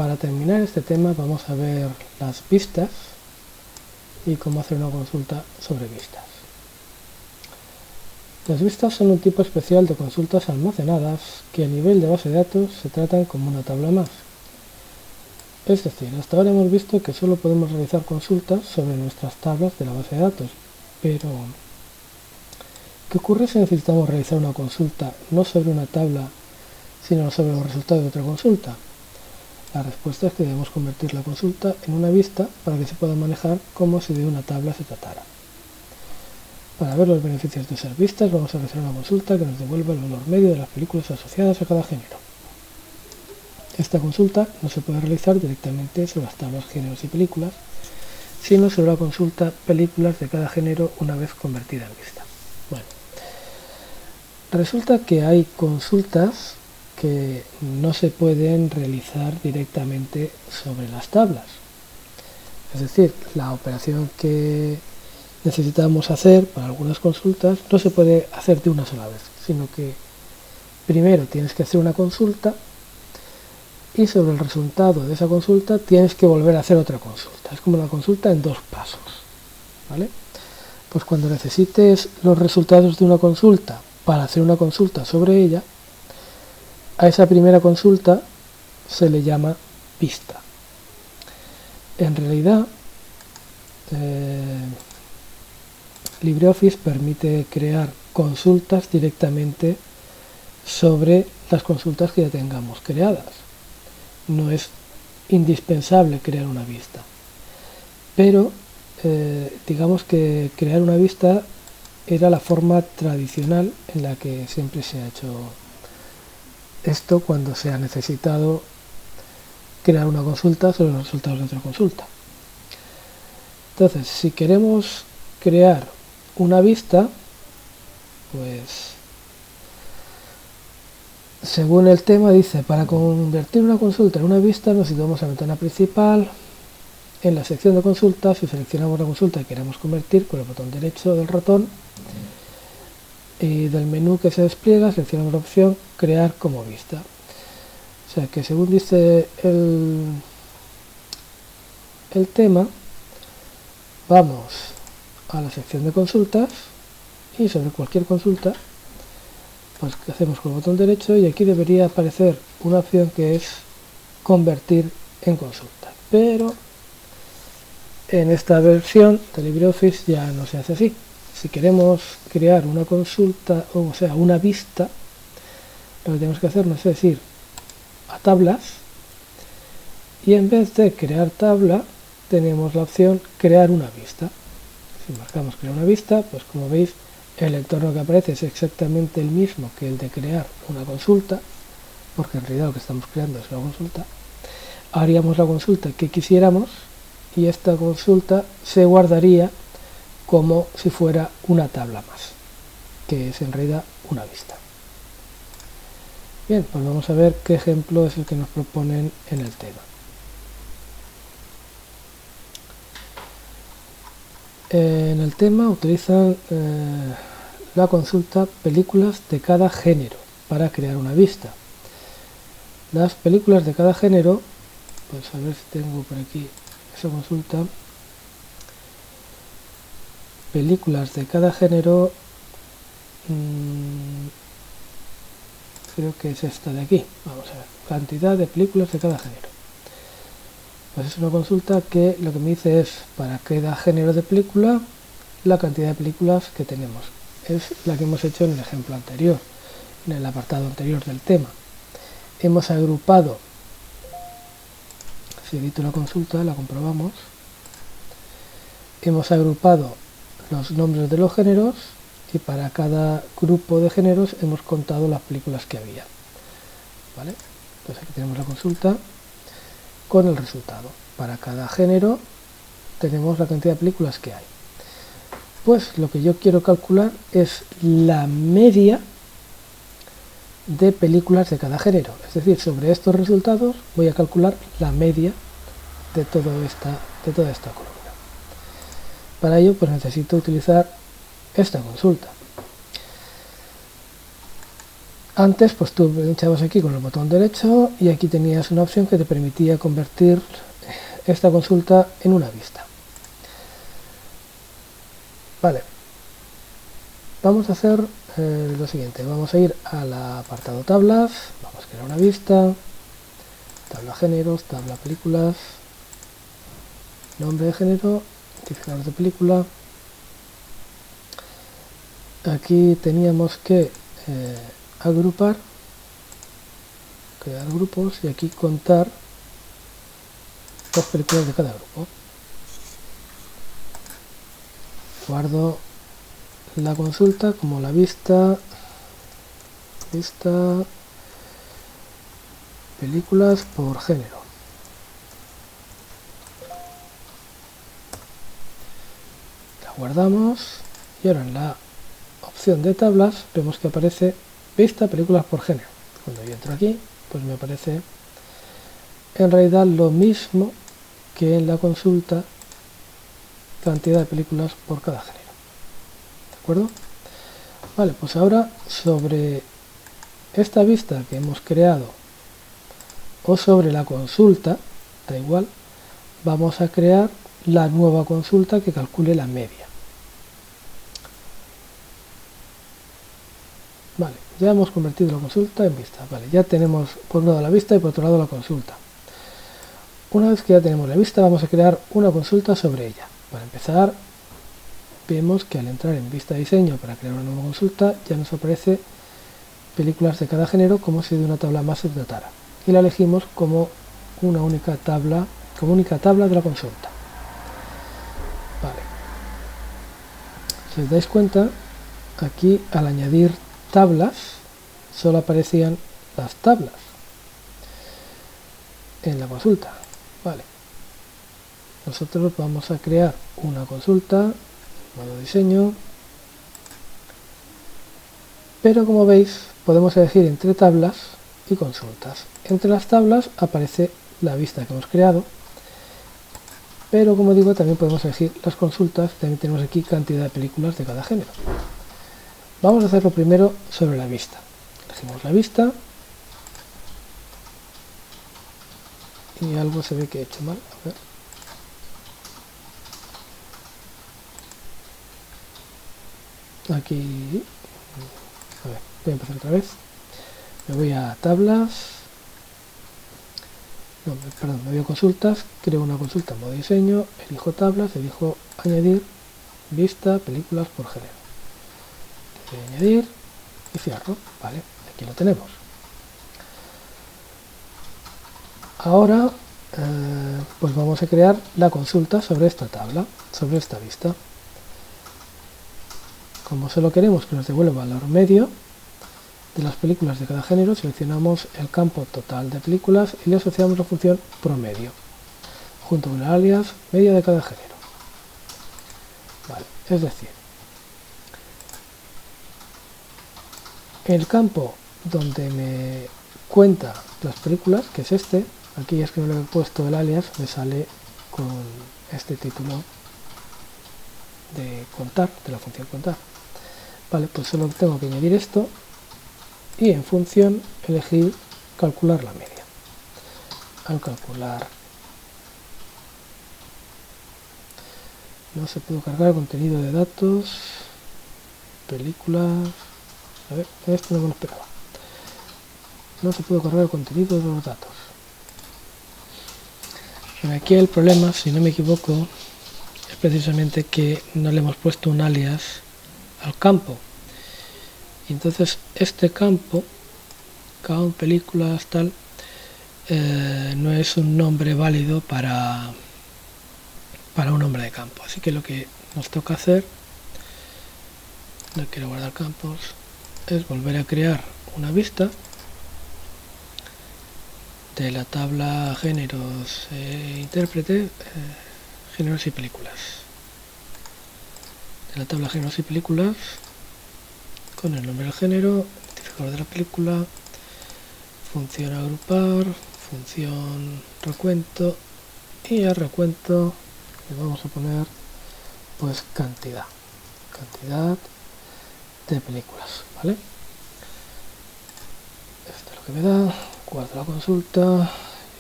Para terminar este tema vamos a ver las vistas y cómo hacer una consulta sobre vistas. Las vistas son un tipo especial de consultas almacenadas que a nivel de base de datos se tratan como una tabla más. Es decir, hasta ahora hemos visto que solo podemos realizar consultas sobre nuestras tablas de la base de datos, pero ¿qué ocurre si necesitamos realizar una consulta no sobre una tabla, sino sobre los resultados de otra consulta? La respuesta es que debemos convertir la consulta en una vista para que se pueda manejar como si de una tabla se tratara. Para ver los beneficios de usar vistas, vamos a realizar una consulta que nos devuelva el valor medio de las películas asociadas a cada género. Esta consulta no se puede realizar directamente sobre las tablas géneros y películas, sino sobre la consulta películas de cada género una vez convertida en vista. Bueno, resulta que hay consultas que no se pueden realizar directamente sobre las tablas. Es decir, la operación que necesitamos hacer para algunas consultas no se puede hacer de una sola vez, sino que primero tienes que hacer una consulta y sobre el resultado de esa consulta tienes que volver a hacer otra consulta. Es como una consulta en dos pasos, ¿vale? Pues cuando necesites los resultados de una consulta para hacer una consulta sobre ella, a esa primera consulta se le llama vista. En realidad, LibreOffice permite crear consultas directamente sobre las consultas que ya tengamos creadas. No es indispensable crear una vista, pero digamos que crear una vista era la forma tradicional en la que siempre se ha hecho esto cuando se ha necesitado crear una consulta sobre los resultados de otra consulta. Entonces, si queremos crear una vista, pues según el tema dice, para convertir una consulta en una vista necesitamos la ventana principal. En la sección de consultas, si seleccionamos la consulta que queremos convertir con el botón derecho del ratón, y del menú que se despliega seleccionamos la opción crear como vista. O sea que según dice el tema, vamos a la sección de consultas y sobre cualquier consulta pues que hacemos con el botón derecho y aquí debería aparecer una opción que es convertir en consulta, pero en esta versión de LibreOffice ya no se hace así. Si queremos crear una consulta, o sea, una vista, lo que tenemos que hacer es ir a tablas y en vez de crear tabla tenemos la opción crear una vista. Si marcamos crear una vista, pues como veis el entorno que aparece es exactamente el mismo que el de crear una consulta, porque en realidad lo que estamos creando es una consulta. Haríamos la consulta que quisiéramos y esta consulta se guardaría como si fuera una tabla más, que es en realidad una vista. Bien, pues vamos a ver qué ejemplo es el que nos proponen en el tema. En el tema utilizan la consulta películas de cada género para crear una vista. Las películas de cada género, pues a ver si tengo por aquí esa consulta. Películas de cada género, creo que es esta de aquí. Vamos a ver, cantidad de películas de cada género. Pues es una consulta que lo que me dice es para cada género de película la cantidad de películas que tenemos. Es la que hemos hecho en el ejemplo anterior, en el apartado anterior del tema. Hemos agrupado, si edito la consulta la comprobamos, hemos agrupado los nombres de los géneros y para cada grupo de géneros hemos contado las películas que había. ¿Vale? Entonces aquí tenemos la consulta con el resultado. Para cada género tenemos la cantidad de películas que hay. Pues lo que yo quiero calcular es la media de películas de cada género. Es decir, sobre estos resultados voy a calcular la media de toda esta columna. Para ello pues necesito utilizar esta consulta. Antes pues tú pinchabas aquí con el botón derecho y aquí tenías una opción que te permitía convertir esta consulta en una vista. Vale, vamos a hacer lo siguiente, vamos a ir al apartado tablas, vamos a crear una vista, tabla géneros, tabla películas, nombre de género, identificador de película. Aquí teníamos que agrupar, crear grupos y aquí contar las películas de cada grupo. Guardo la consulta como la vista películas por género. La guardamos y ahora en la opción de tablas vemos que aparece vista películas por género. Cuando yo entro aquí, pues me aparece en realidad lo mismo que en la consulta, cantidad de películas por cada género. ¿De acuerdo? Vale, pues ahora sobre esta vista que hemos creado o sobre la consulta, da igual, vamos a crear la nueva consulta que calcule la media. Vale, ya hemos convertido la consulta en vista. Vale, ya tenemos por un lado la vista y por otro lado la consulta. Una vez que ya tenemos la vista, vamos a crear una consulta sobre ella. Para empezar, vemos que al entrar en vista diseño para crear una nueva consulta, ya nos aparece películas de cada género como si de una tabla más se tratara. Y la elegimos como una única tabla, de la consulta. Vale. Si os dais cuenta, aquí al añadir tablas, solo aparecían las tablas en la consulta. Vale. Nosotros vamos a crear una consulta, modo diseño, pero como veis podemos elegir entre tablas y consultas. Entre las tablas aparece la vista que hemos creado, pero como digo también podemos elegir las consultas, también tenemos aquí cantidad de películas de cada género. Vamos a hacerlo primero sobre la vista. Elegimos la vista y algo se ve que he hecho mal. A ver. Aquí, a ver, voy a empezar otra vez. Me voy a tablas, no, perdón, me voy a consultas, creo una consulta en modo diseño, elijo tablas, elijo añadir vista películas por género. Le doy a añadir y cierro. Vale, aquí lo tenemos. Ahora pues vamos a crear la consulta sobre esta tabla, sobre esta vista. Como solo queremos que nos devuelva valor medio de las películas de cada género, seleccionamos el campo total de películas y le asociamos la función promedio, junto con el alias media de cada género. Vale, es decir, el campo donde me cuenta las películas, que es este, aquí es que no le he puesto el alias, me sale con este título de contar, de la función contar. Vale, pues solo tengo que añadir esto y en función elegir calcular la media. Al calcular no se puede cargar contenido de datos, películas, a ver, esto no me lo esperaba. No se puede cargar el contenido de los datos. Bueno, aquí el problema, si no me equivoco, es precisamente que no le hemos puesto un alias al campo. Y entonces este campo, count, películas, tal, no es un nombre válido para un nombre de campo. Así que lo que nos toca hacer, no quiero guardar campos, es volver a crear una vista de la tabla géneros intérprete, géneros y películas. De la tabla géneros y películas, con el nombre del género, identificador de la película, función agrupar, función recuento, y al recuento le vamos a poner pues cantidad de películas, ¿vale? esto es lo que me da, guardo la consulta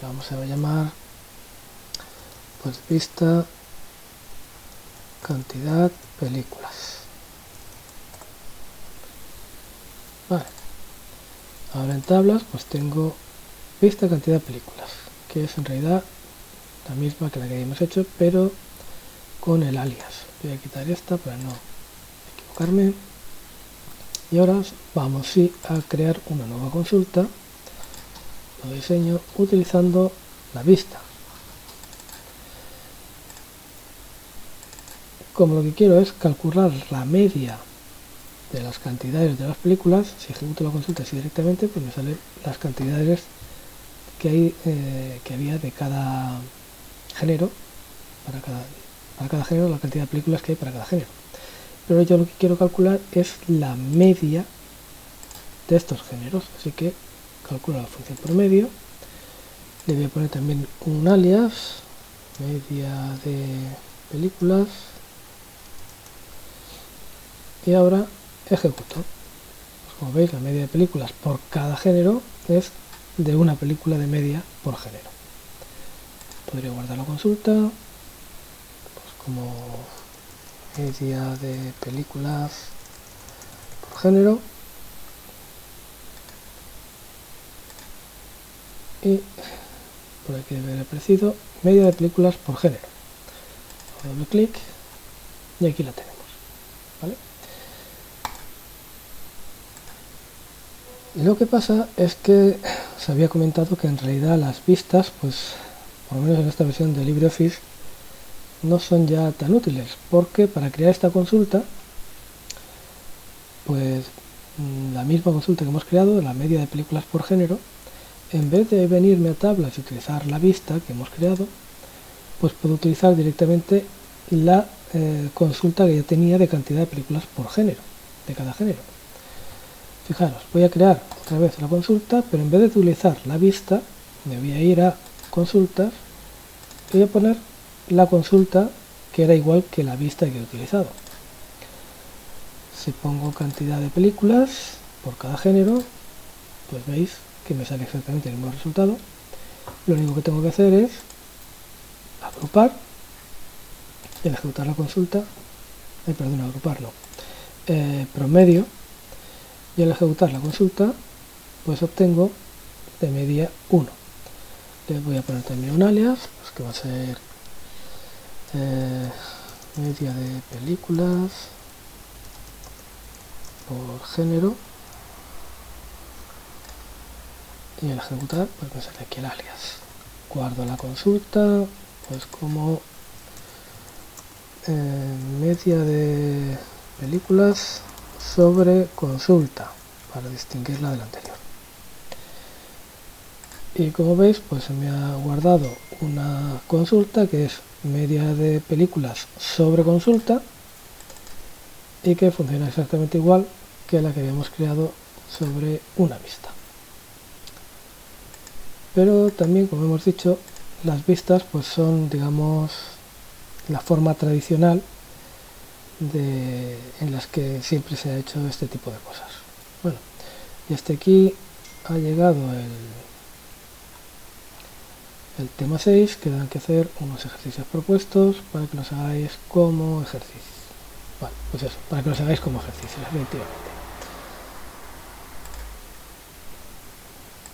y vamos a llamar pues vista cantidad películas. Vale, ahora en tablas pues tengo vista cantidad películas, que es en realidad la misma que la que habíamos hecho, pero con el alias. Voy a quitar esta para no equivocarme. Y ahora vamos sí a crear una nueva consulta. Lo diseño utilizando la vista. Como lo que quiero es calcular la media de las cantidades de las películas, si ejecuto la consulta así directamente, pues me salen las cantidades que hay que había de cada género, para cada género, la cantidad de películas que hay para cada género. Pero yo lo que quiero calcular es la media de estos géneros, así que calculo la función promedio. Le voy a poner también un alias, media de películas, y ahora ejecuto. Pues como veis, la media de películas por cada género es de una película de media por género. Podría guardar la consulta pues como media de películas por género, y por aquí debe haber aparecido media de películas por género. Doble clic y aquí la tenemos, ¿vale? Lo que pasa es que os había comentado que en realidad las vistas, pues por lo menos en esta versión de LibreOffice, no son ya tan útiles, porque para crear esta consulta, pues la misma consulta que hemos creado, la media de películas por género, en vez de venirme a tablas y utilizar la vista que hemos creado, pues puedo utilizar directamente la consulta que ya tenía de cantidad de películas por género, de cada género. Fijaros, voy a crear otra vez la consulta, pero en vez de utilizar la vista, me voy a ir a consultas y voy a poner la consulta que era igual que la vista que he utilizado. Si pongo cantidad de películas por cada género, pues veis que me sale exactamente el mismo resultado. Lo único que tengo que hacer es agrupar y al ejecutar la consulta, agrupar no, promedio, y al ejecutar la consulta pues obtengo de media 1. Le voy a poner también un alias, pues que va a ser media de películas por género, y al ejecutar pues me sale aquí el alias. Guardo la consulta pues como media de películas sobre consulta, para distinguirla del anterior. Y como veis, pues se me ha guardado una consulta que es media de películas sobre consulta y que funciona exactamente igual que la que habíamos creado sobre una vista. Pero también, como hemos dicho, las vistas pues son, digamos, la forma tradicional en las que siempre se ha hecho este tipo de cosas. Bueno, y hasta aquí ha llegado el tema 6. Quedan que hacer unos ejercicios propuestos para que los hagáis como ejercicios. Vale, pues eso, para que los hagáis como ejercicios, efectivamente.